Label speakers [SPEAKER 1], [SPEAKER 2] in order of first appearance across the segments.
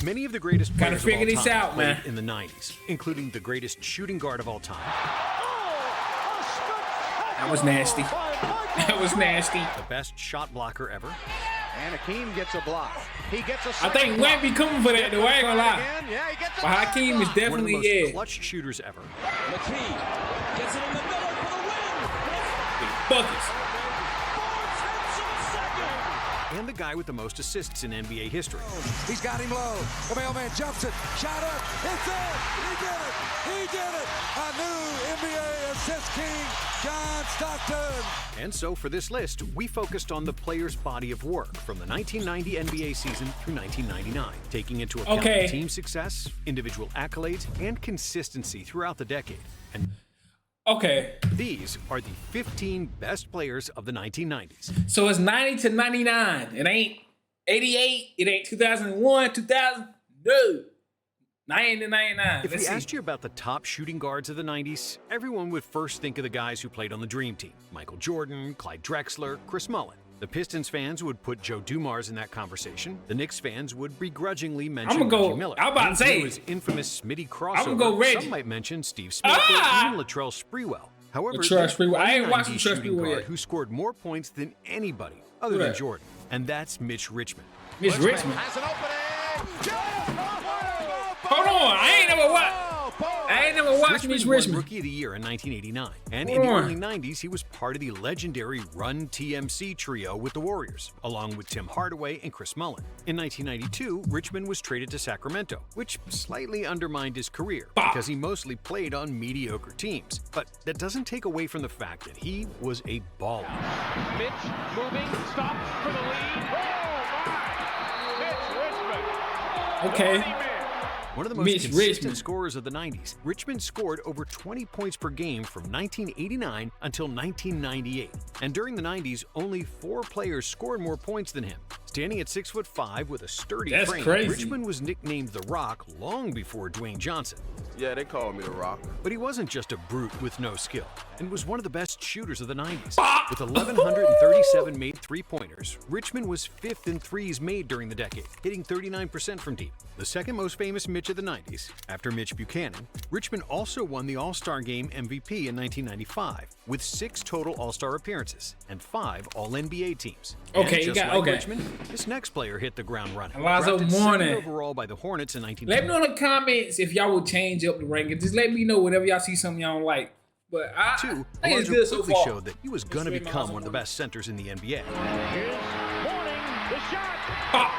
[SPEAKER 1] Many of the greatest
[SPEAKER 2] Gotta
[SPEAKER 1] players of all
[SPEAKER 2] figure this
[SPEAKER 1] time
[SPEAKER 2] out,
[SPEAKER 1] played
[SPEAKER 2] man.
[SPEAKER 1] in the 90s, including the greatest shooting guard of all time,
[SPEAKER 2] That was nasty. That was nasty.
[SPEAKER 1] the best shot blocker ever,
[SPEAKER 3] And Hakeem gets a block. He gets a
[SPEAKER 2] I think Wayne be coming for that, though. I ain't gonna lie.
[SPEAKER 3] Yeah, he gets a
[SPEAKER 2] But Hakeem is
[SPEAKER 1] one of the
[SPEAKER 2] definitely,
[SPEAKER 1] most
[SPEAKER 2] yeah.
[SPEAKER 1] clutch shooters ever,
[SPEAKER 4] McKee gets it in the middle for the win.
[SPEAKER 2] Buckets.
[SPEAKER 4] 4/10 second.
[SPEAKER 1] and the guy with the most assists in NBA history.
[SPEAKER 5] He's got him low. The mailman jumps it. Shot up. It's in. He did it. He did it. A new NBA assist king, John Stockton.
[SPEAKER 1] And so for this list, we focused on the player's body of work from the 1990 NBA season through 1999, taking into account team success, individual accolades, and consistency throughout the decade. And
[SPEAKER 2] Okay.
[SPEAKER 1] these are the 15 best players of the 1990s.
[SPEAKER 2] So it's 90 to 99. It ain't 88. It ain't 2001, 2000. No. 90 to 99.
[SPEAKER 1] If we asked you about the top shooting guards of the 90s, everyone would first think of the guys who played on the Dream Team. Michael Jordan, Clyde Drexler, Chris Mullin. The Pistons fans would put Joe Dumars in that conversation. The Knicks fans would begrudgingly mention Reggie Miller.
[SPEAKER 2] I'm about to say
[SPEAKER 1] his infamous Smitty crossover.
[SPEAKER 2] I'm gonna go Reggie.
[SPEAKER 1] Some might mention Steve Smith or even Latrell Sprewell. However,
[SPEAKER 2] Latrell Sprewell. I ain't watched Latrell
[SPEAKER 1] shooting
[SPEAKER 2] Sprewell
[SPEAKER 1] guard
[SPEAKER 2] yet.
[SPEAKER 1] who scored more points than anybody other than Jordan, and that's Mitch Richmond.
[SPEAKER 2] Mitch Richmond.
[SPEAKER 3] Has an opening.
[SPEAKER 2] Hold on. I ain't never watched Mitch
[SPEAKER 1] won
[SPEAKER 2] Richmond.
[SPEAKER 1] Rookie of the Year in 1989, and
[SPEAKER 2] Hold
[SPEAKER 1] in the
[SPEAKER 2] on.
[SPEAKER 1] early 90s, he was part of the legendary Run TMC trio with the Warriors, along with Tim Hardaway and Chris Mullin. In 1992, Richmond was traded to Sacramento, which slightly undermined his career because he mostly played on mediocre teams. But that doesn't take away from the fact that he was a baller.
[SPEAKER 6] Mitch moving, stops for the lead. Oh, my! Mitch Richmond.
[SPEAKER 2] Okay.
[SPEAKER 1] One of the most
[SPEAKER 2] Mitch
[SPEAKER 1] consistent
[SPEAKER 2] Richmond.
[SPEAKER 1] scorers of the 90s, Richmond scored over 20 points per game from 1989 until 1998. And during the 90s, only 4 players scored more points than him. Standing at 6'5" with a sturdy
[SPEAKER 2] That's
[SPEAKER 1] frame,
[SPEAKER 2] crazy.
[SPEAKER 1] Richmond was nicknamed The Rock long before Dwayne Johnson.
[SPEAKER 7] Yeah, they call me The Rock.
[SPEAKER 1] But he wasn't just a brute with no skill, and was one of the best shooters of the 90s. With 1,137 made three-pointers, Richmond was 5th in threes made during the decade, hitting 39% from deep. The second most famous Mitch of the 90s, after Mitch Buchanan, Richmond also won the All-Star Game MVP in 1995, with 6 total All-Star appearances and 5 All-NBA teams.
[SPEAKER 2] Okay,
[SPEAKER 1] and
[SPEAKER 2] you
[SPEAKER 1] just
[SPEAKER 2] got-
[SPEAKER 1] like
[SPEAKER 2] okay.
[SPEAKER 1] Richmond, this next player hit the ground running.
[SPEAKER 2] Alonzo
[SPEAKER 1] Drafted
[SPEAKER 2] Mourning.
[SPEAKER 1] second overall by the Hornets in
[SPEAKER 2] Let
[SPEAKER 1] 1990.
[SPEAKER 2] me know in the comments if y'all would change up the ranking. Just let me know whenever y'all see something y'all don't like. But I
[SPEAKER 1] Two,
[SPEAKER 2] think it's
[SPEAKER 1] Alonzo
[SPEAKER 2] good so
[SPEAKER 1] quickly
[SPEAKER 2] far.
[SPEAKER 1] showed that he was going to
[SPEAKER 2] Let's
[SPEAKER 1] become
[SPEAKER 2] rate
[SPEAKER 1] one of the best centers in the NBA.
[SPEAKER 6] Here's Mourning, the shot.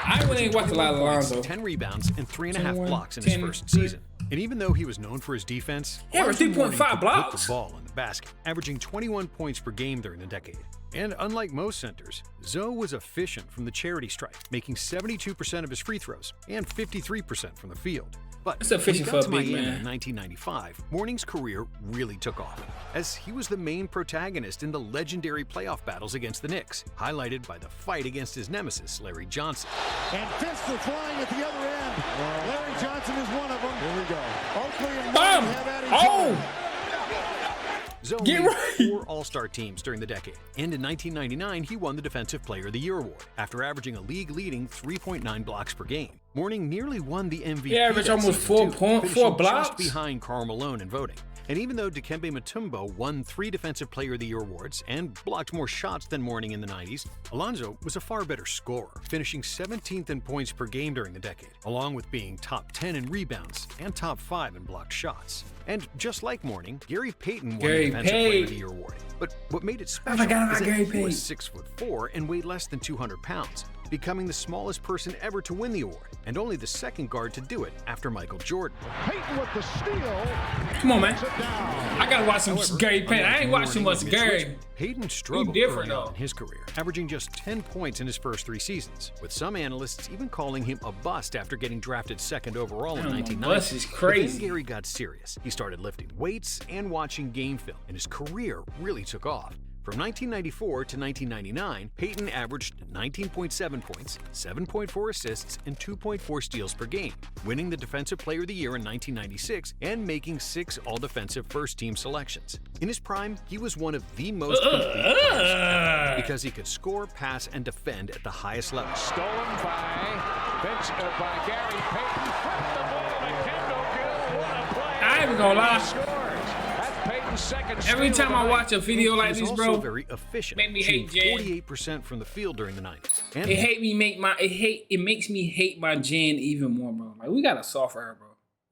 [SPEAKER 2] I really ain't watched a lot of Alonzo.
[SPEAKER 1] 10 rebounds and 3.5
[SPEAKER 2] 21,
[SPEAKER 1] blocks in his
[SPEAKER 2] 10,
[SPEAKER 1] first season. And even though he was known for his defense,
[SPEAKER 2] He averaged
[SPEAKER 1] Alonzo Mourning
[SPEAKER 2] 3.5
[SPEAKER 1] could
[SPEAKER 2] blocks.
[SPEAKER 1] put the ball in the basket, averaging 21 points per game during the decade. And unlike most centers, Zoe was efficient from the charity stripe, making 72% of his free throws and 53% from the field. But
[SPEAKER 2] That's
[SPEAKER 1] when he
[SPEAKER 2] efficient
[SPEAKER 1] got
[SPEAKER 2] for a
[SPEAKER 1] to
[SPEAKER 2] big
[SPEAKER 1] Miami
[SPEAKER 2] man.
[SPEAKER 1] in 1995, Mourning's career really took off, as he was the main protagonist in the legendary playoff battles against the Knicks, highlighted by the fight against his nemesis, Larry Johnson.
[SPEAKER 8] And fists are flying at the other end. Larry Johnson is one of them. Here we go. Oakley and
[SPEAKER 2] Bam!
[SPEAKER 8] Mourning have at each
[SPEAKER 2] Oh!
[SPEAKER 8] other.
[SPEAKER 1] Zoe
[SPEAKER 2] Get
[SPEAKER 1] made
[SPEAKER 2] right.
[SPEAKER 1] 4 All-Star teams during the decade, and in 1999 he won the Defensive Player of the Year award after averaging a league-leading 3.9 blocks per game. Mourning nearly won the MVP.
[SPEAKER 2] He averaged
[SPEAKER 1] that
[SPEAKER 2] almost
[SPEAKER 1] season,
[SPEAKER 2] 4
[SPEAKER 1] too, finishing
[SPEAKER 2] blocks.
[SPEAKER 1] just behind Karl Malone in voting. And even though Dikembe Mutombo won 3 Defensive Player of the Year awards and blocked more shots than Mourning in the 90s, Alonzo was a far better scorer, finishing 17th in points per game during the decade, along with being top 10 in rebounds and top 5 in blocked shots. And just like Mourning, Gary Payton won
[SPEAKER 2] Gary
[SPEAKER 1] the Defensive Player of
[SPEAKER 2] Payton.
[SPEAKER 1] the Year award. But what made it special
[SPEAKER 2] forgot
[SPEAKER 1] is
[SPEAKER 2] about
[SPEAKER 1] that
[SPEAKER 2] Gary
[SPEAKER 1] he was
[SPEAKER 2] Payton.
[SPEAKER 1] 6'4" and weighed less than 200 pounds, becoming the smallest person ever to win the award, and only the second guard to do it after Michael Jordan.
[SPEAKER 8] Payton with the steal.
[SPEAKER 2] Come on, man.
[SPEAKER 8] Sit down.
[SPEAKER 2] I gotta watch some
[SPEAKER 1] However,
[SPEAKER 2] Gary Payton. I
[SPEAKER 1] unlike
[SPEAKER 2] ain't watched too
[SPEAKER 1] Mourning
[SPEAKER 2] much
[SPEAKER 1] and
[SPEAKER 2] Gary.
[SPEAKER 1] Mitch Richmond, Payton struggled
[SPEAKER 2] different,
[SPEAKER 1] early on
[SPEAKER 2] though.
[SPEAKER 1] in his career, averaging just 10 points in his first 3 seasons, with some analysts even calling him a bust after getting drafted second overall in
[SPEAKER 2] Damn, a
[SPEAKER 1] 1990.
[SPEAKER 2] bust is
[SPEAKER 1] But
[SPEAKER 2] crazy.
[SPEAKER 1] then Gary got serious. He started lifting weights and watching game film, and his career really took off. From 1994 to 1999, Payton averaged 19.7 points, 7.4 assists, and 2.4 steals per game, winning the Defensive Player of the Year in 1996 and making 6 All-Defensive first-team selections. In his prime, he was one of the most complete players ever because he could score, pass, and defend at the highest level.
[SPEAKER 6] Stolen by Gary Payton. Flipped the ball to Kendall Gill. What a play.
[SPEAKER 2] I ain't gonna lie.
[SPEAKER 6] That's Payton's second
[SPEAKER 2] Every
[SPEAKER 6] steal
[SPEAKER 2] time
[SPEAKER 6] of
[SPEAKER 2] I
[SPEAKER 6] the
[SPEAKER 2] watch a video
[SPEAKER 1] He
[SPEAKER 2] like
[SPEAKER 1] was
[SPEAKER 2] this,
[SPEAKER 1] also
[SPEAKER 2] bro,
[SPEAKER 1] very efficient,
[SPEAKER 2] make me hate
[SPEAKER 1] shooting
[SPEAKER 2] Jan.
[SPEAKER 1] 48% from the field during the 90s. And
[SPEAKER 2] it makes me hate my Jan even more, bro. Like, we got a software, bro.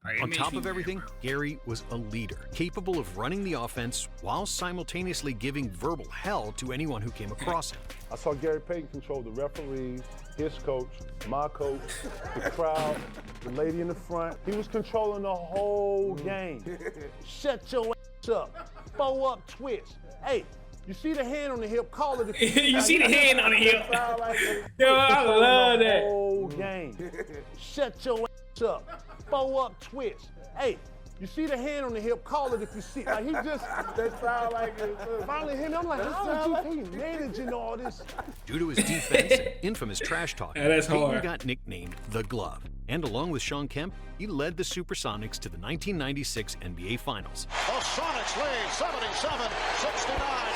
[SPEAKER 2] Like,
[SPEAKER 1] on top of everything, Gary was a leader, capable of running the offense while simultaneously giving verbal hell to anyone who came across him.
[SPEAKER 7] I saw Gary Payton control the referees, his coach, my coach, the crowd, the lady in the front. He was controlling the whole game. Shut your ass up. Bow up, twist. Hey, you see the hand on the hip, call it.
[SPEAKER 2] You see the hand on the hip. Yo, I love that.
[SPEAKER 7] Whole game. Shut your ass up. Bow up, twist. Hey, you see the hand on the hip, call it if you see. Like, he just, that sound like it. Finally him, I'm like, how is he managing all this?
[SPEAKER 1] Due to his defense and infamous trash talk,
[SPEAKER 2] Yeah, that's
[SPEAKER 1] Payton
[SPEAKER 2] hard.
[SPEAKER 1] got nicknamed the Glove. And along with Sean Kemp, he led the Supersonics to the 1996 NBA Finals.
[SPEAKER 8] The Sonics lead 77-69.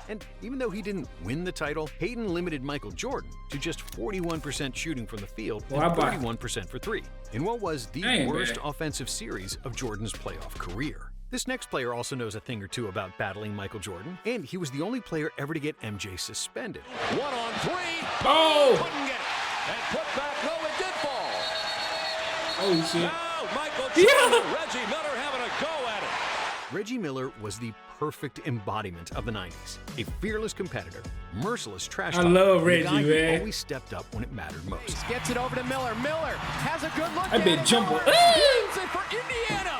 [SPEAKER 1] And even though he didn't win the title, Payton limited Michael Jordan to just 41% shooting from the field and 31% for three, in what was the worst offensive series of Jordan's playoff career. This next player also knows a thing or two about battling Michael Jordan, and he was the only player ever to get MJ suspended.
[SPEAKER 8] 1-on-3.
[SPEAKER 2] Oh!
[SPEAKER 8] Couldn't get it. And put back. No, it did fall.
[SPEAKER 2] Oh, shit.
[SPEAKER 8] Now Michael Jordan, Reggie Miller having a go at it.
[SPEAKER 1] Reggie Miller was the perfect embodiment of the 90s. A fearless competitor, merciless trash talker,
[SPEAKER 2] I love
[SPEAKER 1] and
[SPEAKER 2] Reggie,
[SPEAKER 1] a guy who
[SPEAKER 2] man.
[SPEAKER 1] always stepped up when it mattered most.
[SPEAKER 3] Gets it over to Miller. Miller has a good look.
[SPEAKER 2] I've been jumping.
[SPEAKER 3] Wins it for Indiana.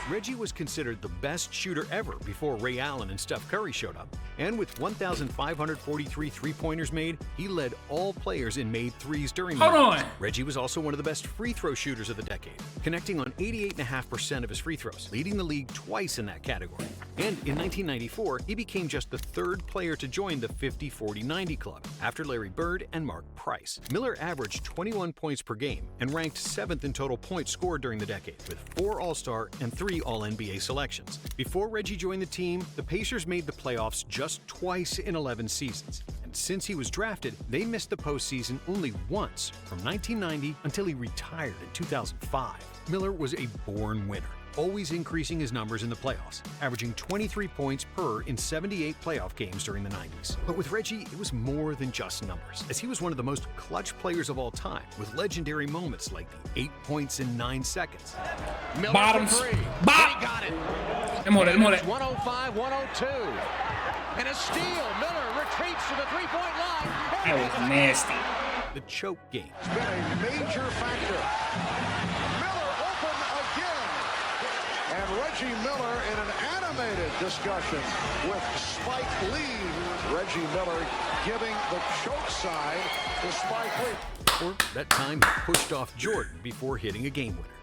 [SPEAKER 1] Reggie was considered the best shooter ever before Ray Allen and Steph Curry showed up. And with 1,543 three-pointers made, he led all players in made threes during the
[SPEAKER 2] Hold
[SPEAKER 1] night.
[SPEAKER 2] on.
[SPEAKER 1] Reggie was also one of the best free throw shooters of the decade, connecting on 88.5% of his free throws, leading the league twice in that category. And in 1994, he became just the third player to join the 50-40-90 club, after Larry Bird and Mark Price. Miller averaged 21 points per game and ranked 7th in total points scored during the decade, with 4 All-Star and 3 All-NBA selections. Before Reggie joined the team, the Pacers made the playoffs just twice in 11 seasons. And since he was drafted, they missed the postseason only once, from 1990 until he retired in 2005. Miller was a born winner, always increasing his numbers in the playoffs, averaging 23 points per in 78 playoff games during the 90s. But with Reggie, it was more than just numbers, as he was one of the most clutch players of all time, with legendary moments like the 8 points in 9 seconds.
[SPEAKER 3] Miller
[SPEAKER 2] Bottoms.
[SPEAKER 3] for three.
[SPEAKER 2] Bop.
[SPEAKER 3] He got it.
[SPEAKER 2] I'm on it.
[SPEAKER 3] 105-102. And a steal. Miller retreats to the three-point line.
[SPEAKER 2] That was nasty.
[SPEAKER 1] The choke game.
[SPEAKER 8] It's been a major factor. Miller open again. And Reggie Miller in an animated discussion with Spike Lee. Reggie Miller giving the choke side to Spike Lee.
[SPEAKER 1] Or that time he pushed off Jordan before hitting a game winner.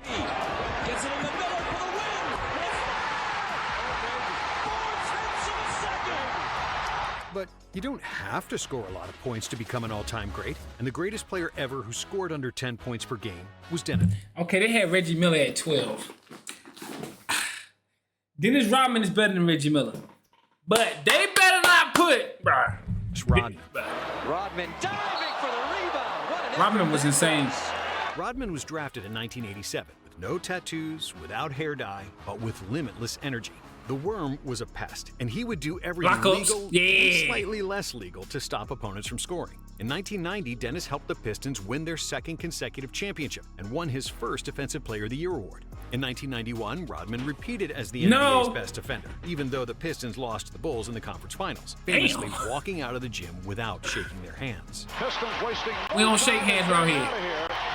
[SPEAKER 4] Gets it in the middle for the win. 4/10 of a second.
[SPEAKER 1] But you don't have to score a lot of points to become an all-time great, and the greatest player ever who scored under 10 points per game was Dennis.
[SPEAKER 2] Okay, they had Reggie Miller at 12. Dennis Rodman is better than Reggie Miller. But they better not put... Bruh.
[SPEAKER 1] Rodman.
[SPEAKER 3] Rodman diving for the rebound. What an
[SPEAKER 2] Rodman was insane.
[SPEAKER 1] Rodman was drafted in 1987 with no tattoos, without hair dye, but with limitless energy. The Worm was a pest, and he would do everything
[SPEAKER 2] Lockups.
[SPEAKER 1] legal
[SPEAKER 2] Yeah.
[SPEAKER 1] and slightly less legal to stop opponents from scoring. In 1990, Dennis helped the Pistons win their second consecutive championship and won his first Defensive Player of the Year award. In 1991, Rodman repeated as the NBA's best defender, even though the Pistons lost to the Bulls in the conference finals, famously walking out of the gym without shaking their hands.
[SPEAKER 8] Pistons wasting.
[SPEAKER 2] We don't shake hands around here.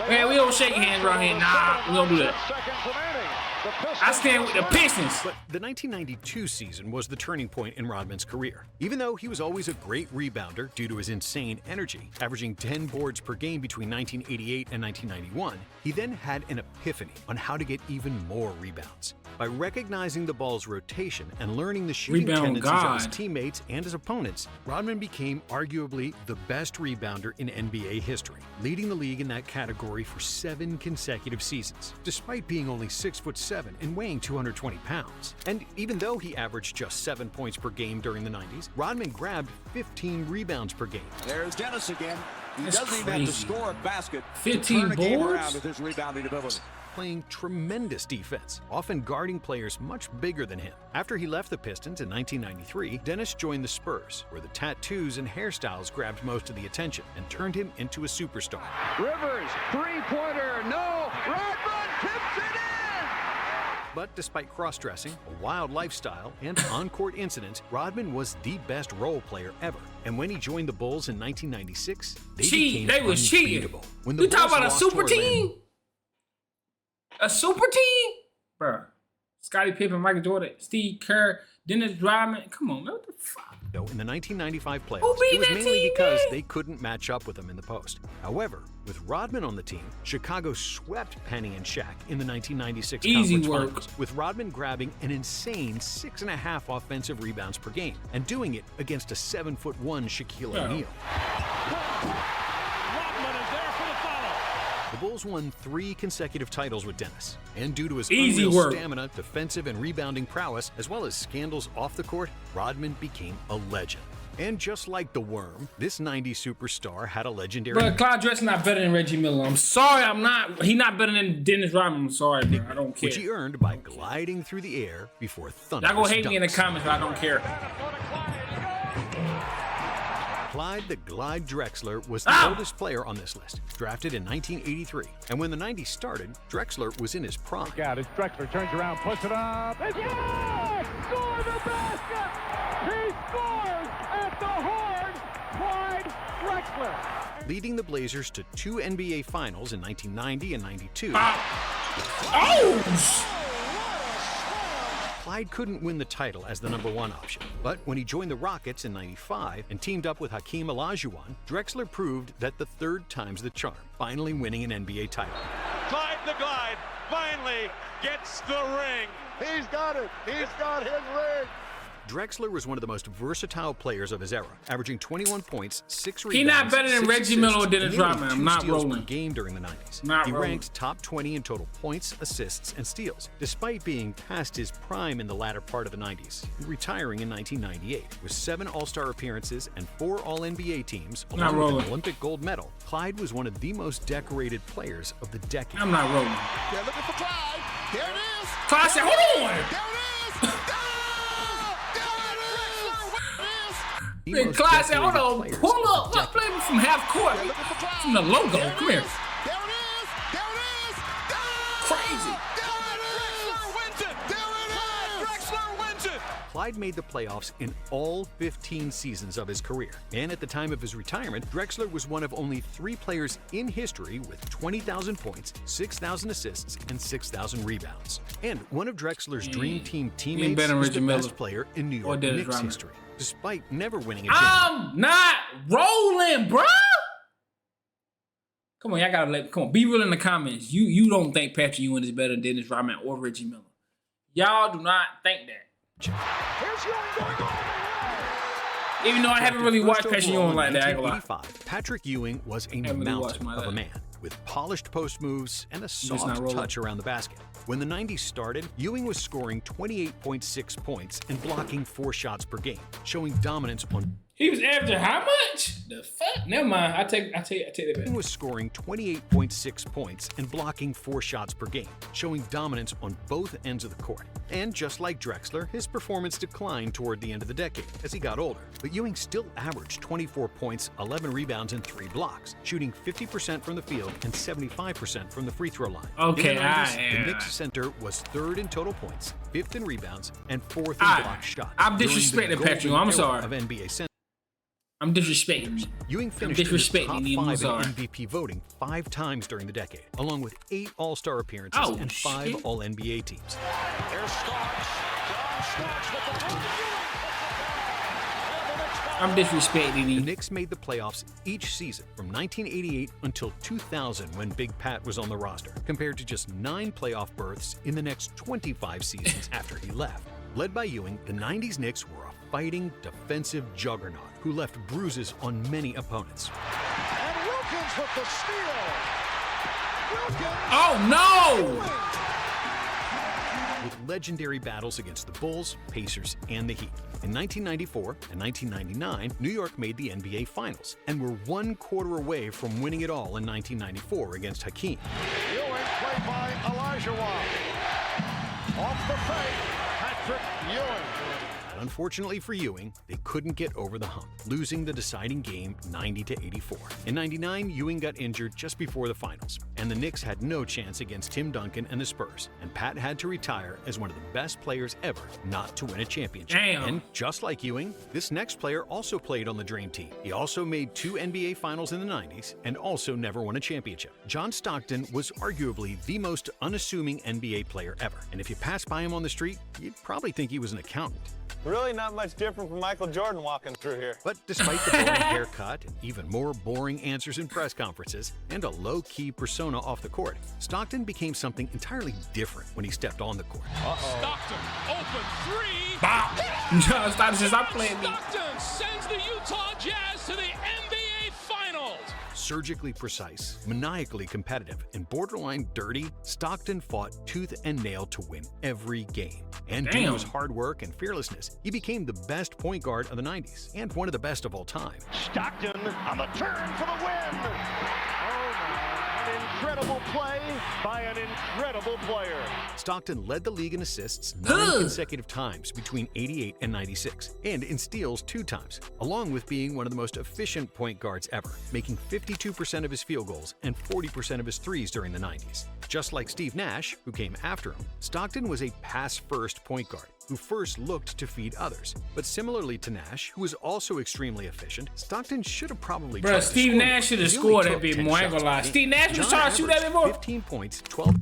[SPEAKER 2] Man, we don't shake hands around here. Nah, we don't do that.
[SPEAKER 8] Seconds remaining. The Pistons
[SPEAKER 2] I stand with the Pistons.
[SPEAKER 1] But the 1992 season was the turning point in Rodman's career. Even though he was always a great rebounder due to his insane energy, averaging 10 boards per game between 1988 and 1991, he then had an epiphany on how to get even more rebounds. By recognizing the ball's rotation and learning the shooting
[SPEAKER 2] Rebound
[SPEAKER 1] tendencies of his
[SPEAKER 2] God.
[SPEAKER 1] teammates and his opponents, Rodman became arguably the best rebounder in NBA history, leading the league in that category for 7 consecutive seasons, despite being only 6'7" and weighing 220 pounds. And even though he averaged just 7 points per game during the 90s, Rodman grabbed 15 rebounds per game.
[SPEAKER 4] There's Dennis again. He
[SPEAKER 2] That's
[SPEAKER 4] doesn't even have to
[SPEAKER 2] crazy.
[SPEAKER 4] score a basket
[SPEAKER 2] 15
[SPEAKER 4] to turn a game
[SPEAKER 2] boards?
[SPEAKER 4] around with his rebounding ability.
[SPEAKER 1] Playing tremendous defense, often guarding players much bigger than him. After he left the Pistons in 1993, Dennis joined the Spurs, where the tattoos and hairstyles grabbed most of the attention and turned him into a superstar.
[SPEAKER 3] Rivers, three-pointer, no. Rodman tips it in.
[SPEAKER 1] But despite cross-dressing, a wild lifestyle, and on-court incidents, Rodman was the best role player ever. And when he joined the Bulls in 1996,
[SPEAKER 2] They was cheating.
[SPEAKER 1] unbeatable. When the
[SPEAKER 2] You talk
[SPEAKER 1] Bulls
[SPEAKER 2] about a
[SPEAKER 1] lost
[SPEAKER 2] super
[SPEAKER 1] to Orlando-
[SPEAKER 2] team? A super team? Bruh. Scotty Pippen, Michael Jordan, Steve Kerr, Dennis Rodman. Come on, man. What the fuck?
[SPEAKER 1] In the 1995 playoffs,
[SPEAKER 2] Who beat
[SPEAKER 1] it was
[SPEAKER 2] that
[SPEAKER 1] mainly
[SPEAKER 2] team,
[SPEAKER 1] because
[SPEAKER 2] man?
[SPEAKER 1] they couldn't match up with them in the post. However, with Rodman on the team, Chicago swept Penny and Shaq in the 1996
[SPEAKER 2] Easy
[SPEAKER 1] conference
[SPEAKER 2] work.
[SPEAKER 1] finals, with Rodman grabbing an insane 6.5 offensive rebounds per game and doing it against a 7'1" Shaquille
[SPEAKER 2] Yeah.
[SPEAKER 1] O'Neal.
[SPEAKER 6] Rodman is there for the follow.
[SPEAKER 1] The Bulls won 3 consecutive titles with Dennis, and due to his
[SPEAKER 2] Easy
[SPEAKER 1] unreal
[SPEAKER 2] work.
[SPEAKER 1] stamina, defensive and rebounding prowess, as well as scandals off the court, Rodman became a legend. And just like the Worm, this 90s superstar had a legendary
[SPEAKER 2] Bro, Clyde Drexler not better than Reggie Miller. I'm sorry, I'm not. He not better than Dennis Rodman. I'm sorry, bro. I don't care.
[SPEAKER 1] which he earned by gliding through the air before thunder.
[SPEAKER 2] Y'all gonna hate me in the comments, but I don't care.
[SPEAKER 1] Clyde the Glide Drexler was the oldest player on this list, drafted in 1983. And when the 90s started, Drexler was in his prime.
[SPEAKER 6] Out as Drexler turns around, puts it up. And yes! Score the basket! He scores at the horn! Clyde Drexler.
[SPEAKER 1] Leading the Blazers to 2 NBA Finals in 1990 and 92.
[SPEAKER 2] Oh!
[SPEAKER 1] Clyde couldn't win the title as the #1 option, but when he joined the Rockets in 95 and teamed up with Hakeem Olajuwon, Drexler proved that the third time's the charm, finally winning an NBA title.
[SPEAKER 6] Clyde the Glide finally gets the ring.
[SPEAKER 8] He's got it. He's got his ring.
[SPEAKER 1] Drexler was one of the most versatile players of his era, averaging 21 points, 6
[SPEAKER 2] He
[SPEAKER 1] rebounds,
[SPEAKER 2] not better than
[SPEAKER 1] 6
[SPEAKER 2] Reggie Miller or
[SPEAKER 1] assists,
[SPEAKER 2] Dennis
[SPEAKER 1] and nearly
[SPEAKER 2] Rodman. I'm
[SPEAKER 1] 2
[SPEAKER 2] not
[SPEAKER 1] steals per
[SPEAKER 2] rolling.
[SPEAKER 1] game during the 90s.
[SPEAKER 2] Not
[SPEAKER 1] he
[SPEAKER 2] rolling.
[SPEAKER 1] ranked top 20 in total points, assists, and steals, despite being past his prime in the latter part of the 90s, and retiring in 1998. With 7 All-Star appearances and 4 All-NBA teams,
[SPEAKER 2] Not
[SPEAKER 1] along with
[SPEAKER 2] rolling.
[SPEAKER 1] an Olympic gold medal, Clyde was one of the most decorated players of the decade.
[SPEAKER 2] I'm not rolling.
[SPEAKER 8] They're looking for Clyde. There it is.
[SPEAKER 2] Clyde said, hold on!
[SPEAKER 8] There it is.
[SPEAKER 1] The
[SPEAKER 2] Man,
[SPEAKER 1] most
[SPEAKER 2] Clyde said, hold
[SPEAKER 1] decorated
[SPEAKER 2] on,
[SPEAKER 1] players
[SPEAKER 2] pull
[SPEAKER 1] of
[SPEAKER 2] up.
[SPEAKER 1] the
[SPEAKER 2] Look, play me from half court. From the logo. Come here.
[SPEAKER 8] There it is. There it is.
[SPEAKER 2] Crazy.
[SPEAKER 8] Drexler wins it. There it is. Drexler wins it.
[SPEAKER 1] Clyde made the playoffs in all 15 seasons of his career. And at the time of his retirement, Drexler was one of only 3 players in history with 20,000 points, 6,000 assists, and 6,000 rebounds. And one of Drexler's dream team teammates
[SPEAKER 2] better than
[SPEAKER 1] was
[SPEAKER 2] Reggie
[SPEAKER 1] the
[SPEAKER 2] Miller.
[SPEAKER 1] best player in New
[SPEAKER 2] Or
[SPEAKER 1] York
[SPEAKER 2] Dennis
[SPEAKER 1] Knicks
[SPEAKER 2] Rodman.
[SPEAKER 1] history, despite never winning a championship.
[SPEAKER 2] I'm not rolling, bro. Come on, y'all gotta come on, be real in the comments. You don't think Patrick Ewing is better than Dennis Rodman or Reggie Miller. Y'all do not think that.
[SPEAKER 8] Here's Ewing going all the way.
[SPEAKER 2] Even though I haven't really watched Patrick Ewing like that, I ain't gonna lie.
[SPEAKER 1] 1985, Patrick Ewing was a
[SPEAKER 2] Haven't really watched
[SPEAKER 1] mountain
[SPEAKER 2] my
[SPEAKER 1] of a
[SPEAKER 2] life.
[SPEAKER 1] man with polished post moves and a
[SPEAKER 2] not
[SPEAKER 1] soft
[SPEAKER 2] rolling.
[SPEAKER 1] touch around the basket. When the 90s started, Ewing was scoring 28.6 points and blocking 4 shots per game, showing dominance on
[SPEAKER 2] He was averaging how much? The fuck? Never mind. I take that
[SPEAKER 1] Ewing
[SPEAKER 2] back.
[SPEAKER 1] was scoring 28.6 points and blocking 4 shots per game, showing dominance on both ends of the court. And just like Drexler, his performance declined toward the end of the decade as he got older. But Ewing still averaged 24 points, 11 rebounds, and 3 blocks, shooting 50% from the field and 75% from the free throw line.
[SPEAKER 2] Okay,
[SPEAKER 1] in the 90s,
[SPEAKER 2] yeah.
[SPEAKER 1] the Knicks center was 3rd in total points, 5th in rebounds, and 4th in
[SPEAKER 2] Alright,
[SPEAKER 1] block shots.
[SPEAKER 2] I'm
[SPEAKER 1] during the
[SPEAKER 2] disrespecting
[SPEAKER 1] golden
[SPEAKER 2] Patrick Ewing. I'm
[SPEAKER 1] era
[SPEAKER 2] sorry.
[SPEAKER 1] Of NBA center.
[SPEAKER 2] I'm disrespecting.
[SPEAKER 1] Ewing finished in the top 5 in MVP voting 5 times during the decade, along with 8 All-Star appearances and 5 All-NBA teams.
[SPEAKER 8] Here's Starks. John Starks with the
[SPEAKER 2] I'm disrespecting
[SPEAKER 1] The
[SPEAKER 2] you.
[SPEAKER 1] Knicks made the playoffs each season from 1988 until 2000 when Big Pat was on the roster, compared to just 9 playoff berths in the next 25 seasons after he left. Led by Ewing, the 90s Knicks were a fighting, defensive juggernaut who left bruises on many opponents.
[SPEAKER 8] And Wilkins with the steal. Wilkins.
[SPEAKER 2] Oh, no!
[SPEAKER 1] With legendary battles against the Bulls, Pacers, and the Heat. In 1994 and 1999, New York made the NBA Finals and were 1 quarter away from winning it all in 1994 against Hakeem.
[SPEAKER 8] Ewing played by Olajuwon. Off the fake, Patrick Ewing.
[SPEAKER 1] But unfortunately for Ewing, they couldn't get over the hump, losing the deciding game 90-84. In 99, Ewing got injured just before the finals, and the Knicks had no chance against Tim Duncan and the Spurs, and Pat had to retire as one of the best players ever not to win a championship.
[SPEAKER 2] Damn.
[SPEAKER 1] And just like Ewing, this next player also played on the Dream Team. He also made 2 NBA Finals in the 90s and also never won a championship. John Stockton was arguably the most unassuming NBA player ever, and if you passed by him on the street, you'd probably think he was an accountant.
[SPEAKER 9] Really not much different from Michael Jordan walking through here.
[SPEAKER 1] But despite the boring haircut and even more boring answers in press conferences and a low-key persona off the court, Stockton became something entirely different when he stepped on the court.
[SPEAKER 4] Stockton, open 3.
[SPEAKER 2] No, Stockton says, I'm playing me.
[SPEAKER 4] Stockton sends the Utah Jazz to the NBA Finals.
[SPEAKER 1] Surgically precise, maniacally competitive, and borderline dirty, Stockton fought tooth and nail to win every game. And due to his hard work and fearlessness, he became the best point guard of the 90s and one of the best of all time.
[SPEAKER 8] Stockton on the turn for the win. Oh my, an incredible play by an incredible player.
[SPEAKER 1] Stockton led the league in assists 9 consecutive times between 88 and 96, and in steals 2 times, along with being one of the most efficient point guards ever, making 52% of his field goals and 40% of his threes during the 90s. Just like Steve Nash, who came after him, Stockton was a pass-first point guard who first looked to feed others. But similarly to Nash, who was also extremely efficient, Stockton should have probably tried to
[SPEAKER 2] Steve
[SPEAKER 1] score.
[SPEAKER 2] Nash should have
[SPEAKER 1] He only
[SPEAKER 2] scored that
[SPEAKER 1] took
[SPEAKER 2] bit
[SPEAKER 1] 10
[SPEAKER 2] more. I ain't
[SPEAKER 1] shots
[SPEAKER 2] gonna lie.
[SPEAKER 1] per game.
[SPEAKER 2] Steve Nash was
[SPEAKER 1] John
[SPEAKER 2] trying to shoot that bit
[SPEAKER 1] averaged
[SPEAKER 2] more.
[SPEAKER 1] 15 points, 12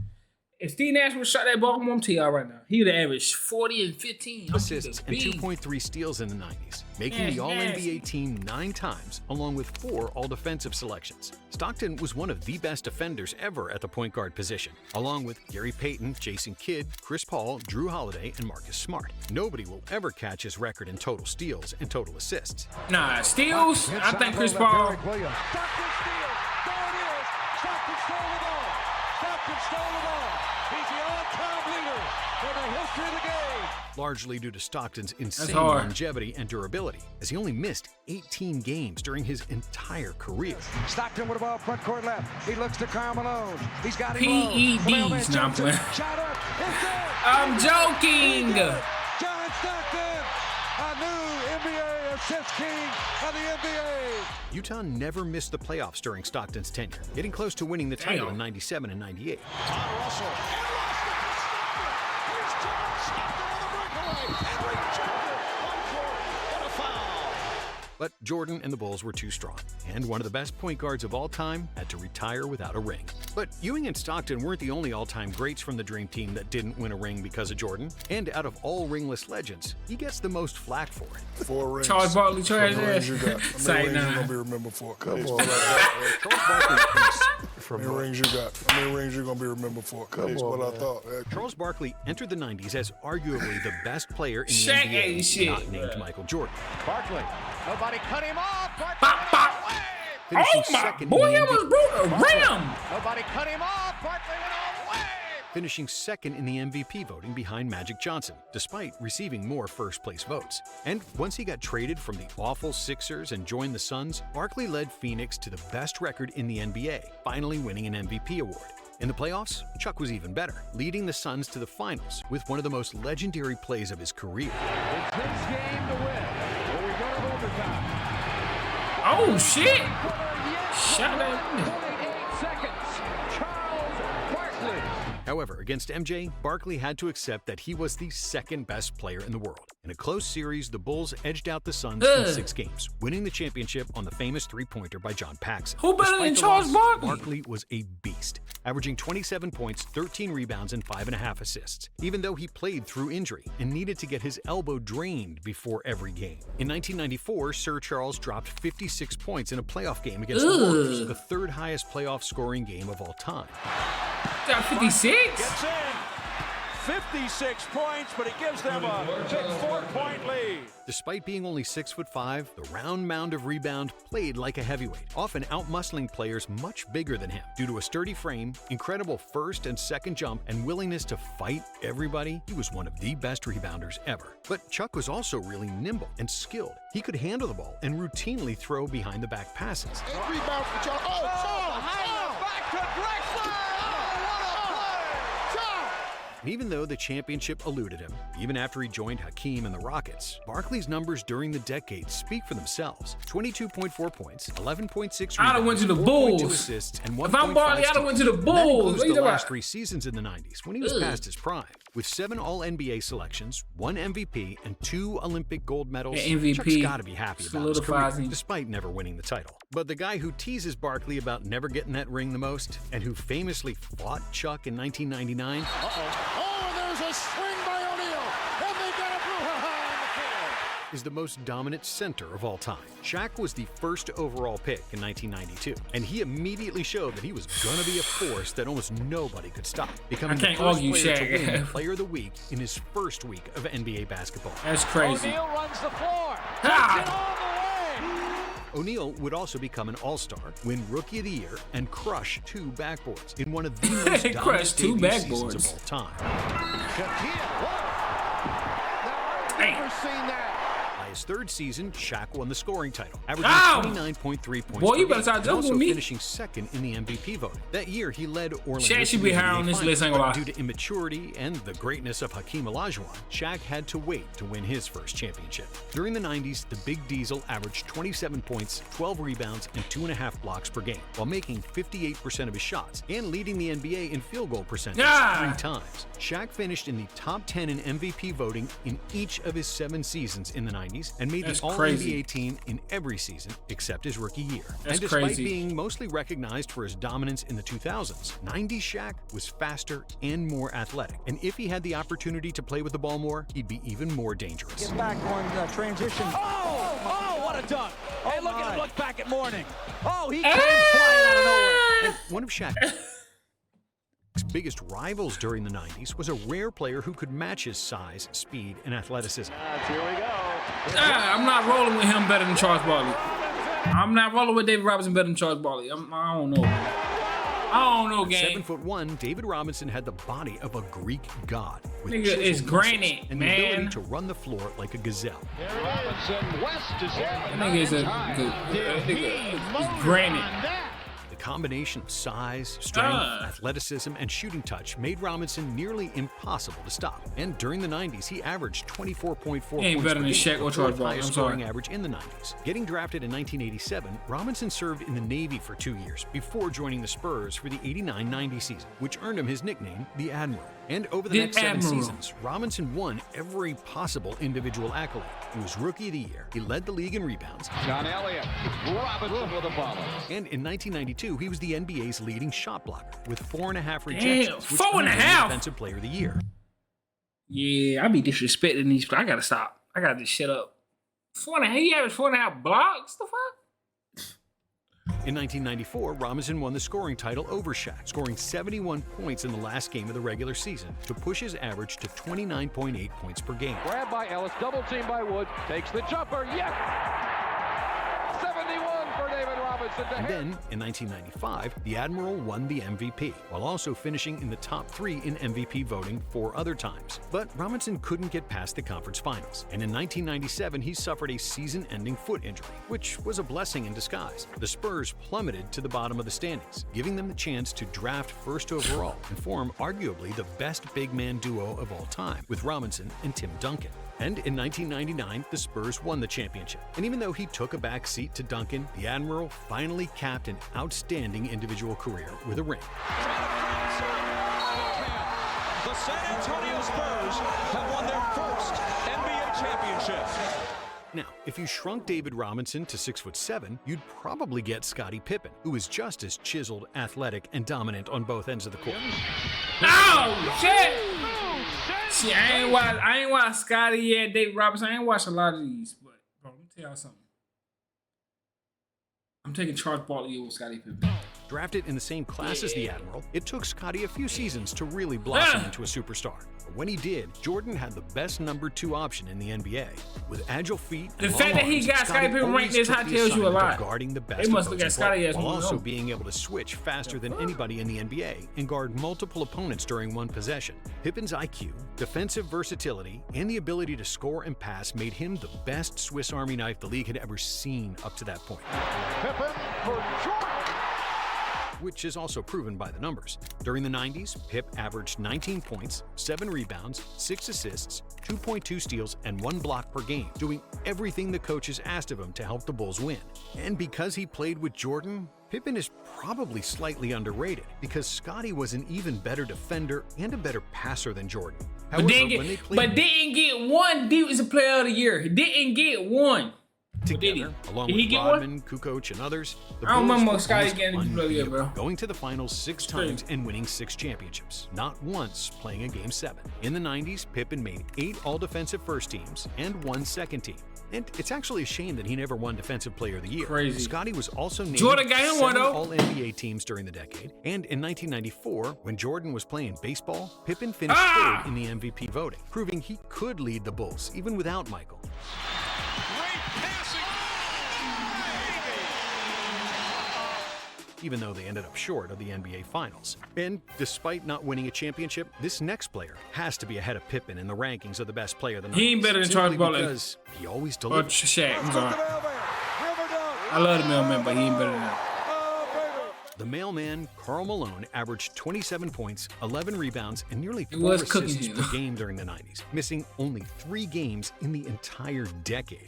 [SPEAKER 2] If Steve Nash would have shot that ball, I'm gonna tell y'all right now, he would have averaged 40 and 15.
[SPEAKER 1] assists and 2.3 steals in the 90s, making the All-NBA team 9 times, along with 4 All-Defensive selections. Stockton was one of the best defenders ever at the point guard position, along with Gary Payton, Jason Kidd, Chris Paul, Drew Holiday, and Marcus Smart. Nobody will ever catch his record in total steals and total assists.
[SPEAKER 2] Nah, steals, I think Chris Paul.
[SPEAKER 5] Stockton steals. There it is. Stockton stole the ball. Stockton stole the ball. He's the all-time leader for the history of the game.
[SPEAKER 1] Largely due to Stockton's insane
[SPEAKER 2] hard.
[SPEAKER 1] longevity and durability, as he only missed 18 games during his entire career.
[SPEAKER 5] Stockton with the ball front court left. He looks to Karl Malone. He's got him low.
[SPEAKER 2] PEDs. Nah, I'm playing.
[SPEAKER 5] Shot up. It's there.
[SPEAKER 2] I'm joking.
[SPEAKER 5] John Stockton, a new NBA assist king of the NBA.
[SPEAKER 1] Utah never missed the playoffs during Stockton's tenure, getting close to winning the title in 97 and 98.
[SPEAKER 8] Todd Russell. Here's John Stockton on the breakaway. And rejected. One court and a foul.
[SPEAKER 1] But Jordan and the Bulls were too strong, and one of the best point guards of all time had to retire without a ring. But Ewing and Stockton weren't the only all-time greats from the Dream Team that didn't win a ring because of Jordan. And out of all ringless legends, he gets the most flack for it.
[SPEAKER 10] 4 rings.
[SPEAKER 2] Charles Barkley, Charles
[SPEAKER 10] How many rings you got? How
[SPEAKER 2] Say
[SPEAKER 10] many rings you
[SPEAKER 2] nah.
[SPEAKER 10] gonna be remembered for? Come
[SPEAKER 7] Come
[SPEAKER 10] on,
[SPEAKER 7] on,
[SPEAKER 10] How many rings you got? How many rings you gonna be remembered for? That's what I thought.
[SPEAKER 1] Charles Barkley entered the 90s as arguably the best player in the
[SPEAKER 2] Shaq
[SPEAKER 1] NBA,
[SPEAKER 2] ain't shit.
[SPEAKER 1] not named Michael Jordan.
[SPEAKER 8] Barkley. Nobody cut him off. Barkley
[SPEAKER 2] Bop, bop.
[SPEAKER 8] went away.
[SPEAKER 1] Finishing
[SPEAKER 2] Oh my
[SPEAKER 1] second
[SPEAKER 2] boy,
[SPEAKER 1] in the
[SPEAKER 2] that was
[SPEAKER 1] MVP
[SPEAKER 2] brutal. Ram.
[SPEAKER 8] Nobody cut him off. Barkley went all the way.
[SPEAKER 1] finishing second in the MVP voting behind Magic Johnson, despite receiving more first-place votes. And once he got traded from the awful Sixers and joined the Suns, Barkley led Phoenix to the best record in the NBA, finally winning an MVP award. In the playoffs, Chuck was even better, leading the Suns to the finals with one of the most legendary plays of his career.
[SPEAKER 6] It takes game to win. Will we go to overtime?
[SPEAKER 2] Oh, shit!
[SPEAKER 6] Shot out. 28 seconds. Charles Barkley.
[SPEAKER 1] However, against MJ, Barkley had to accept that he was the second best player in the world. In a close series, the Bulls edged out the Suns in 6 games, winning the championship on the famous three-pointer by John Paxson.
[SPEAKER 2] Who better than Charles Barkley?
[SPEAKER 1] Barkley was a beast, averaging 27 points, 13 rebounds, and 5.5 assists, even though he played through injury and needed to get his elbow drained before every game. In 1994, Sir Charles dropped 56 points in a playoff game against the Warriors, the 3rd highest playoff scoring game of all time.
[SPEAKER 2] Got 56?
[SPEAKER 6] Gets in. 56 points, but it gives them a big 4-point lead.
[SPEAKER 1] Despite being only 6'5", the round mound of rebound played like a heavyweight, often outmuscling players much bigger than him. Due to a sturdy frame, incredible first and second jump, and willingness to fight everybody, he was one of the best rebounders ever. But Chuck was also really nimble and skilled. He could handle the ball and routinely throw behind the back passes.
[SPEAKER 8] Rebound for Chuck.
[SPEAKER 6] Back to Drexler.
[SPEAKER 1] And even though the championship eluded him, even after he joined Hakeem and the Rockets, Barkley's numbers during the decade speak for themselves. 22.4 points, 11.6 rebounds,
[SPEAKER 2] I'd have went to the
[SPEAKER 1] 4.2
[SPEAKER 2] Bulls.
[SPEAKER 1] assists, and 1.5
[SPEAKER 2] If I'm Barkley, I'd have went to the Bulls.
[SPEAKER 1] That
[SPEAKER 2] What
[SPEAKER 1] includes
[SPEAKER 2] you
[SPEAKER 1] the
[SPEAKER 2] talking
[SPEAKER 1] last
[SPEAKER 2] about?
[SPEAKER 1] 3 seasons in the 90s, when he was past his prime. With 7 All-NBA selections, 1 MVP, and 2 Olympic gold medals,
[SPEAKER 2] Yeah, MVP
[SPEAKER 1] Chuck's got to be happy about his
[SPEAKER 2] solidifies
[SPEAKER 1] career,
[SPEAKER 2] him.
[SPEAKER 1] despite never winning the title. But the guy who teases Barkley about never getting that ring the most, and who famously fought Chuck in 1999,
[SPEAKER 8] There's a swing by O'Neal, and they get a brouhaha on the field.
[SPEAKER 1] is the most dominant center of all time. Shaq was the first overall pick in 1992, and he immediately showed that he was gonna be a force that almost nobody could stop, becoming the
[SPEAKER 2] can't
[SPEAKER 1] first
[SPEAKER 2] argue
[SPEAKER 1] player
[SPEAKER 2] Shaq.
[SPEAKER 1] to win Player of the Week in his first week of NBA basketball.
[SPEAKER 2] That's crazy.
[SPEAKER 6] O'Neal runs the floor.
[SPEAKER 2] Ah!
[SPEAKER 6] Takes it all the way.
[SPEAKER 1] O'Neal would also become an All-Star, win Rookie of the Year, and crush 2 backboards in one of the most dominant
[SPEAKER 2] Crushed 2
[SPEAKER 1] debut seasons
[SPEAKER 2] backboards.
[SPEAKER 1] of all time.
[SPEAKER 8] Shaquille, I've never seen that.
[SPEAKER 1] By his 3rd season, Shaq won the scoring title, averaging
[SPEAKER 2] Ow!
[SPEAKER 1] 29.3 points
[SPEAKER 2] Boy,
[SPEAKER 1] per
[SPEAKER 2] you better
[SPEAKER 1] game,
[SPEAKER 2] start
[SPEAKER 1] and
[SPEAKER 2] jumping
[SPEAKER 1] also
[SPEAKER 2] with me.
[SPEAKER 1] finishing 2nd in the MVP voting. That year, he led Orlando
[SPEAKER 2] Shaq should
[SPEAKER 1] to
[SPEAKER 2] be
[SPEAKER 1] the
[SPEAKER 2] higher on
[SPEAKER 1] NBA
[SPEAKER 2] this
[SPEAKER 1] Finals,
[SPEAKER 2] list, ain't gonna
[SPEAKER 1] but
[SPEAKER 2] lie.
[SPEAKER 1] due to immaturity and the greatness of Hakeem Olajuwon, Shaq had to wait to win his first championship. During the 90s, the Big Diesel averaged 27 points, 12 rebounds, and 2.5 blocks per game, while making 58% of his shots and leading the NBA in field goal percentage 3 times. Shaq finished in the top 10 in MVP voting in each of his 7 seasons in the 90s and made
[SPEAKER 2] That's
[SPEAKER 1] the All-NBA
[SPEAKER 2] crazy.
[SPEAKER 1] team in every season except his rookie year.
[SPEAKER 2] That's
[SPEAKER 1] and despite
[SPEAKER 2] crazy.
[SPEAKER 1] being mostly recognized for his dominance in the 2000s, 90s Shaq was faster and more athletic. And if he had the opportunity to play with the ball more, he'd be even more dangerous.
[SPEAKER 11] Get back on transition.
[SPEAKER 6] Oh, what a dunk. Hey, look at him look back at Mourning.
[SPEAKER 11] Oh, he came flying out of nowhere.
[SPEAKER 1] And one of Shaq's biggest rivals during the 90s was a rare player who could match his size, speed, and athleticism.
[SPEAKER 6] Here we go.
[SPEAKER 2] I'm not rolling with him better than Charles Barkley. I'm not rolling with David Robinson better than Charles Barkley. I don't know. I don't know, gang.
[SPEAKER 1] 7'1", David Robinson had the body of a Greek god. With
[SPEAKER 2] Nigga
[SPEAKER 1] chiseled
[SPEAKER 2] is
[SPEAKER 1] muscles
[SPEAKER 2] granite,
[SPEAKER 1] and the
[SPEAKER 2] man.
[SPEAKER 1] ability to run the floor like a gazelle.
[SPEAKER 8] Robinson, West is in.
[SPEAKER 2] That nigga is granite.
[SPEAKER 1] The combination of size, strength, athleticism, and shooting touch made Robinson nearly impossible to stop. And during the 90s, he averaged 24.4
[SPEAKER 2] He ain't
[SPEAKER 1] points
[SPEAKER 2] better
[SPEAKER 1] per
[SPEAKER 2] than
[SPEAKER 1] game,
[SPEAKER 2] Shaq or
[SPEAKER 1] the
[SPEAKER 2] Charles
[SPEAKER 1] 4th
[SPEAKER 2] Barkley.
[SPEAKER 1] highest
[SPEAKER 2] I'm sorry.
[SPEAKER 1] scoring average in the 90s. Getting drafted in 1987, Robinson served in the Navy for 2 years before joining the Spurs for the 89-90 season, which earned him his nickname, the Admiral. And over the
[SPEAKER 2] The
[SPEAKER 1] next 7
[SPEAKER 2] Admiral.
[SPEAKER 1] seasons, Robinson won every possible individual accolade. He was Rookie of the Year. He led the league in rebounds.
[SPEAKER 8] John Elliott, Robinson with a follow.
[SPEAKER 1] And in 1992, he was the NBA's leading shot blocker with 4.5
[SPEAKER 2] Damn,
[SPEAKER 1] rejections, which
[SPEAKER 2] 4.5?
[SPEAKER 1] earned him Defensive Player of the Year.
[SPEAKER 2] Yeah, I be disrespecting these. I gotta stop. I gotta just shut up. 4.5. He averaged 4.5 blocks. The fuck?
[SPEAKER 1] In 1994, Robinson won the scoring title over Shaq, scoring 71 points in the last game of the regular season to push his average to 29.8 points per game.
[SPEAKER 6] Grab by Ellis, double team by Wood, takes the jumper, yes! 71 for David Robinson to
[SPEAKER 1] And
[SPEAKER 6] hit.
[SPEAKER 1] then, in 1995, the Admiral won the MVP, while also finishing in the top 3 in MVP voting 4 other times. But Robinson couldn't get past the conference finals, and in 1997 he suffered a season-ending foot injury, which was a blessing in disguise. The Spurs plummeted to the bottom of the standings, giving them the chance to draft first overall and form arguably the best big man duo of all time, with Robinson and Tim Duncan. And in 1999, the Spurs won the championship. And even though he took a back seat to Duncan, the Admiral finally capped an outstanding individual career with a ring.
[SPEAKER 6] The
[SPEAKER 4] San Antonio Spurs have won their first NBA championship.
[SPEAKER 1] Now, if you shrunk David Robinson to 6'7", you'd probably get Scottie Pippen, who is just as chiseled, athletic, and dominant on both ends of the court.
[SPEAKER 2] Oh shit! See, I ain't watched Scotty yet, David Robinson. I ain't watched a lot of these, but bro, let me tell y'all something. I'm taking Charles Barkley over Scottie Pippen.
[SPEAKER 1] Drafted in the same class as the Admiral, it took Scotty a few seasons to really blossom into a superstar. But when he did, Jordan had the best number 2 option in the NBA. With agile feet and
[SPEAKER 2] the fact that he got Scottie Pippen ranked this high tells you a lot.
[SPEAKER 1] Guarding the best
[SPEAKER 2] they must look at Scotty as
[SPEAKER 1] while also being able to switch faster than anybody in the NBA and guard multiple opponents during one possession. Pippen's IQ, defensive versatility, and the ability to score and pass made him the best Swiss Army knife the league had ever seen up to that point.
[SPEAKER 8] Pippen for Jordan.
[SPEAKER 1] Which is also proven by the numbers. During the 90s, Pip averaged 19 points, 7 rebounds, 6 assists, 2.2 steals, and 1 block per game, doing everything the coaches asked of him to help the Bulls win. And because he played with Jordan, Pippen is probably slightly underrated because Scotty was an even better defender and a better passer than Jordan. However,
[SPEAKER 2] didn't get one Defensive Player of the Year. He didn't get one.
[SPEAKER 1] Together, along with Rodman, Kukoc, and others, the
[SPEAKER 2] I don't
[SPEAKER 1] Bulls
[SPEAKER 2] remember Scotty getting
[SPEAKER 1] were
[SPEAKER 2] bro.
[SPEAKER 1] going to the finals 6 times and winning 6 championships, not once playing a Game 7. In the 90s, Pippen made 8 all-defensive first teams and 1 second team. And it's actually a shame that he never won Defensive Player of the Year.
[SPEAKER 2] Crazy.
[SPEAKER 1] Scotty was also named
[SPEAKER 2] Jordan got him one,
[SPEAKER 1] 7
[SPEAKER 2] though.
[SPEAKER 1] All-NBA teams during the decade. And in 1994, when Jordan was playing baseball, Pippen finished 3rd in the MVP voting, proving he could lead the Bulls, even without Michael. Even though they ended up short of the NBA Finals. And despite not winning a championship, this next player has to be ahead of Pippen in the rankings of the best player of the night.
[SPEAKER 2] He ain't better than Charles Barkley.
[SPEAKER 1] Because he always delivered.
[SPEAKER 2] Shaq, I'm sorry. I love the mailman, but he ain't better than that.
[SPEAKER 1] The mailman, Karl Malone, averaged 27 points, 11 rebounds, and nearly 4
[SPEAKER 2] was
[SPEAKER 1] assists per game during the 90s, missing only 3 games in the entire decade.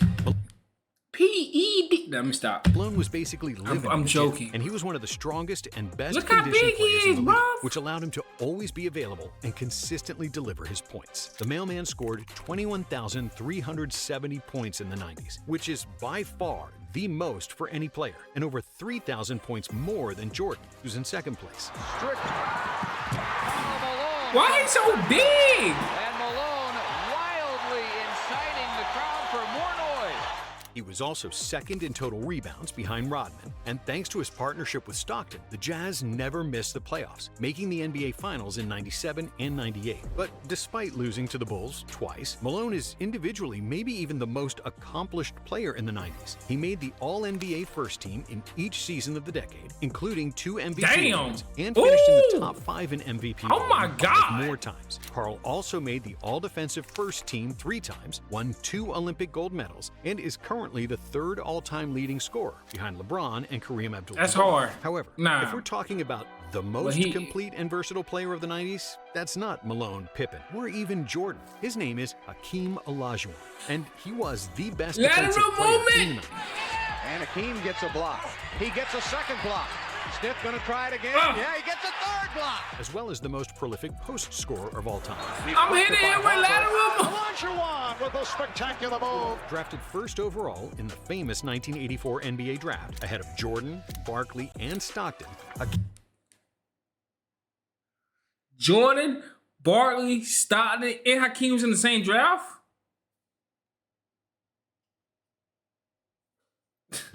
[SPEAKER 2] P.E.D. Let me stop.
[SPEAKER 1] Malone was basically living.
[SPEAKER 2] I'm joking.
[SPEAKER 1] And he was one of the strongest and best
[SPEAKER 2] Look how
[SPEAKER 1] conditioned
[SPEAKER 2] big he
[SPEAKER 1] players in
[SPEAKER 2] is,
[SPEAKER 1] the
[SPEAKER 2] bro.
[SPEAKER 1] league, which allowed him to always be available and consistently deliver his points. The mailman scored 21,370 points in the 90s, which is by far the most for any player, and over 3,000 points more than Jordan, who's in 2nd place.
[SPEAKER 2] Why is he so big?
[SPEAKER 3] And Malone wildly inciting the crowd for more noise.
[SPEAKER 1] He was also 2nd in total rebounds behind Rodman, and thanks to his partnership with Stockton, the Jazz never missed the playoffs, making the NBA Finals in 97 and 98. But despite losing to the Bulls twice, Malone is individually maybe even the most accomplished player in the 90s. He made the All-NBA first team in each season of the decade, including 2 MVP wins, and finished in the top 5 in MVP.
[SPEAKER 2] Oh my God!
[SPEAKER 1] More times. Karl also made the All-Defensive first team 3 times, won 2 Olympic gold medals, and is currently the 3rd all-time leading scorer behind LeBron and Kareem Abdul-Jabbar.
[SPEAKER 2] That's hard.
[SPEAKER 1] However, if we're talking about the most complete and versatile player of the 90s, that's not Malone, Pippen, or even Jordan. His name is Hakeem Olajuwon, and he was the best defensive player in the 90s.
[SPEAKER 8] And Hakeem gets a block. He gets a 2nd block. Stiff gonna try it again. Yeah, he gets a 3rd block.
[SPEAKER 1] As well as the most prolific post scorer of all time.
[SPEAKER 2] I'm hitting him with lateral.
[SPEAKER 8] Olajuwon with a spectacular move.
[SPEAKER 1] Drafted 1st overall in the famous 1984 NBA draft, ahead of Jordan, Barkley, and Stockton.
[SPEAKER 2] Jordan, Barkley, Stockton, and Hakeem was in the same draft?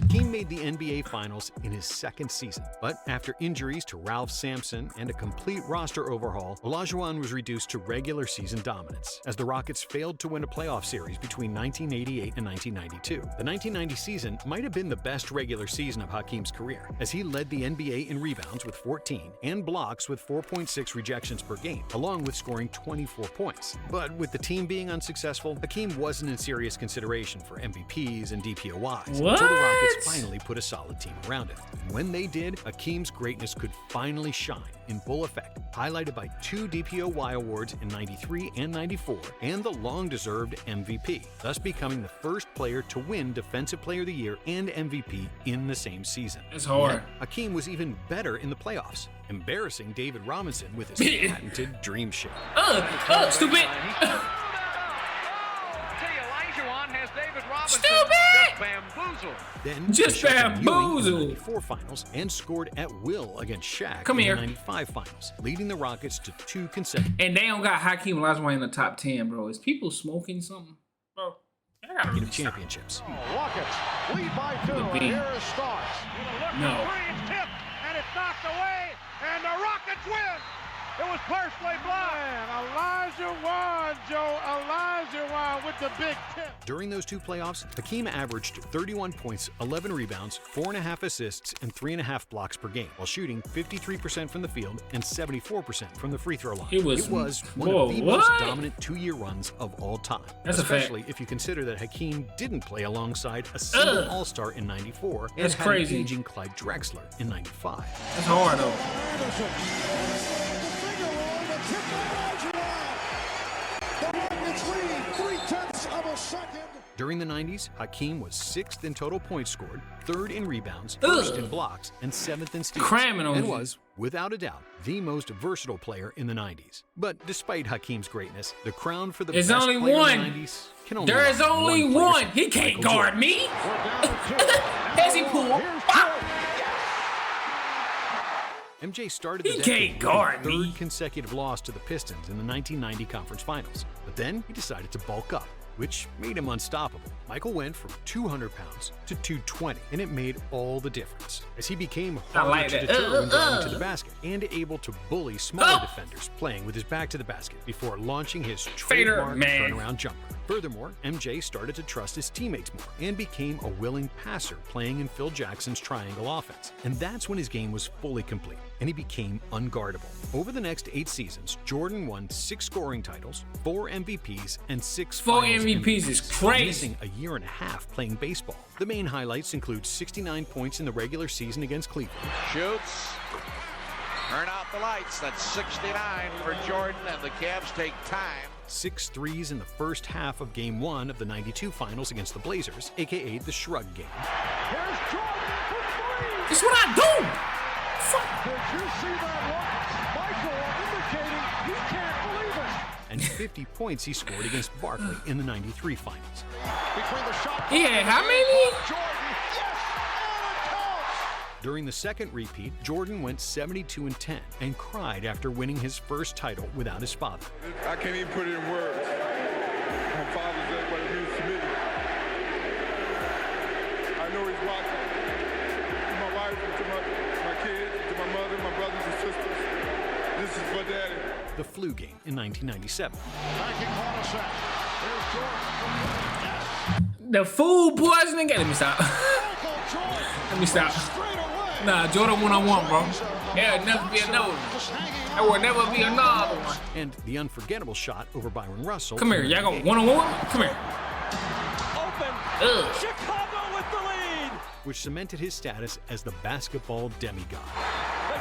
[SPEAKER 1] Hakeem made the NBA Finals in his 2nd season, but after injuries to Ralph Sampson and a complete roster overhaul, Olajuwon was reduced to regular season dominance, as the Rockets failed to win a playoff series between 1988 and 1992. The 1990 season might have been the best regular season of Hakeem's career, as he led the NBA in rebounds with 14 and blocks with 4.6 rejections per game, along with scoring 24 points. But with the team being unsuccessful, Hakeem wasn't in serious consideration for MVPs and DPOYs.
[SPEAKER 2] What?
[SPEAKER 1] Until the Rockets finally put a solid team around him. And when they did, Hakeem's greatness could finally shine in full effect, highlighted by 2 DPOY awards in '93 and '94, and the long-deserved MVP, thus becoming the first player to win Defensive Player of the Year and MVP in the same season.
[SPEAKER 2] That's hard.
[SPEAKER 1] Yet, Hakeem was even better in the playoffs, embarrassing David Robinson with his patented dream shake.
[SPEAKER 2] Stupid.
[SPEAKER 3] Olajuwon has David Robinson
[SPEAKER 2] Stupid.
[SPEAKER 3] just bamboozled.
[SPEAKER 1] Then
[SPEAKER 2] Just
[SPEAKER 1] he shut down Ewing in the
[SPEAKER 2] bamboozled.
[SPEAKER 1] '94 finals and scored at will against Shaq
[SPEAKER 2] Come
[SPEAKER 1] in
[SPEAKER 2] here.
[SPEAKER 1] the '95 finals, leading the Rockets to 2 consecutive
[SPEAKER 2] And they don't got Hakeem Olajuwon in the top 10, bro. Is people smoking something? Bro, I gotta really stop.
[SPEAKER 1] championships.
[SPEAKER 8] Rockets lead by 2, and here is Starks.
[SPEAKER 2] No.
[SPEAKER 6] It's tipped, and it's knocked away, and the Rockets win. It was personally blocked. Olajuwon, Joe Olajuwon with the big tip.
[SPEAKER 1] During those 2 playoffs, Hakeem averaged 31 points, 11 rebounds, 4.5 assists, and 3.5 blocks per game, while shooting 53% from the field and 74% from the free throw line.
[SPEAKER 2] It was
[SPEAKER 1] one of the most dominant 2-year runs of all time.
[SPEAKER 2] That's a fact.
[SPEAKER 1] Especially if you consider that Hakeem didn't play alongside a single All-Star in '94 and
[SPEAKER 2] That's
[SPEAKER 1] had
[SPEAKER 2] crazy.
[SPEAKER 1] an aging Clyde Drexler in '95.
[SPEAKER 2] That's hard, though.
[SPEAKER 1] During the '90s, Hakeem was 6th in total points scored, 3rd in rebounds, 1st in blocks, and 7th in steals.
[SPEAKER 2] Cramming on
[SPEAKER 1] and
[SPEAKER 2] you.
[SPEAKER 1] was, without a doubt, the most versatile player in the '90s. But despite Hakeem's greatness, the crown for the
[SPEAKER 2] There's
[SPEAKER 1] best
[SPEAKER 2] only
[SPEAKER 1] player
[SPEAKER 2] one.
[SPEAKER 1] in the '90s can only
[SPEAKER 2] There is
[SPEAKER 1] lie to
[SPEAKER 2] only
[SPEAKER 1] player,
[SPEAKER 2] one. He can't
[SPEAKER 1] Michael
[SPEAKER 2] guard
[SPEAKER 1] Jordan.
[SPEAKER 2] me. As he pull.
[SPEAKER 1] MJ started the
[SPEAKER 2] He
[SPEAKER 1] decade
[SPEAKER 2] can't
[SPEAKER 1] with
[SPEAKER 2] guard
[SPEAKER 1] a 3rd
[SPEAKER 2] me.
[SPEAKER 1] consecutive loss to the Pistons in the 1990 Conference Finals. But then he decided to bulk up, which made him unstoppable. Michael went from 200 pounds to 220, and it made all the difference as he became harder
[SPEAKER 2] like
[SPEAKER 1] to
[SPEAKER 2] that.
[SPEAKER 1] deter when driving to the basket and able to bully smaller defenders playing with his back to the basket before launching his
[SPEAKER 2] Fader,
[SPEAKER 1] trademark
[SPEAKER 2] man.
[SPEAKER 1] turnaround jumper. Furthermore, MJ started to trust his teammates more and became a willing passer playing in Phil Jackson's triangle offense. And that's when his game was fully complete, and he became unguardable. Over the next 8 seasons, Jordan won 6 scoring titles, 4 MVPs, and 6
[SPEAKER 2] 4
[SPEAKER 1] Finals
[SPEAKER 2] MVPs is crazy.
[SPEAKER 1] missing a year and a half playing baseball. The main highlights include 69 points in the regular season against Cleveland.
[SPEAKER 3] Shoots. Turn out the lights. That's 69 for Jordan, and the Cavs take time.
[SPEAKER 1] 6 threes in the first half of Game 1 of the '92 Finals against the Blazers, aka the Shrug Game.
[SPEAKER 6] Here's Jordan for 3.
[SPEAKER 2] That's what I do.
[SPEAKER 6] Did you see that look? Michael indicating he can't believe it.
[SPEAKER 1] And 50 points he scored against Barkley in the '93 Finals.
[SPEAKER 8] Between the shot
[SPEAKER 2] He had how many?
[SPEAKER 8] Jordan, yes, and it counts.
[SPEAKER 1] During the second repeat, Jordan went 72-10 and cried after winning his first title without his father.
[SPEAKER 10] I can't even put it in words. My father's there, but he was committed. I know he's watching. To my wife, to my kids, to my mother, my brothers and sisters. This is for Daddy.
[SPEAKER 1] The Flu Game in 1997.
[SPEAKER 8] Banking Hornacek. Here's Jordan.
[SPEAKER 2] The food poisoning. Let me stop.
[SPEAKER 8] Michael Jordan.
[SPEAKER 2] Let me stop.
[SPEAKER 8] Straight away.
[SPEAKER 2] Nah, Jordan 1-on-1, bro. There'll never be another one.
[SPEAKER 8] Just hanging
[SPEAKER 2] There will never be another one.
[SPEAKER 1] And the unforgettable shot over Byron Russell.
[SPEAKER 2] Come here.
[SPEAKER 1] in
[SPEAKER 2] Y'all going
[SPEAKER 1] 98,
[SPEAKER 2] 1-on-1? Come here.
[SPEAKER 4] Open. Chicago with the lead.
[SPEAKER 1] which cemented his status as the basketball demigod.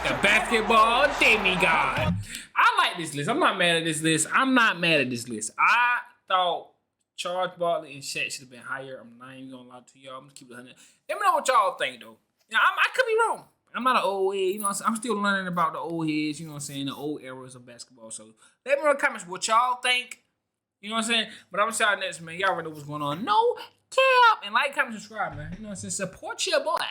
[SPEAKER 2] The basketball demigod. I like this list. I'm not mad at this list. I thought Charles Barkley and Shaq should have been higher. I'm not even gonna lie to y'all. I'm gonna keep it 100. Let me know what y'all think though. You know, I could be wrong. I'm not an old head, you know what I'm saying? I'm still learning about the old heads, you know what I'm saying, the old eras of basketball. So let me know in the comments what y'all think. You know what I'm saying? But I'm sorry next, man. Y'all already know what's going on. No cap. And like, comment, subscribe, man. You know what I'm saying? Support your boy.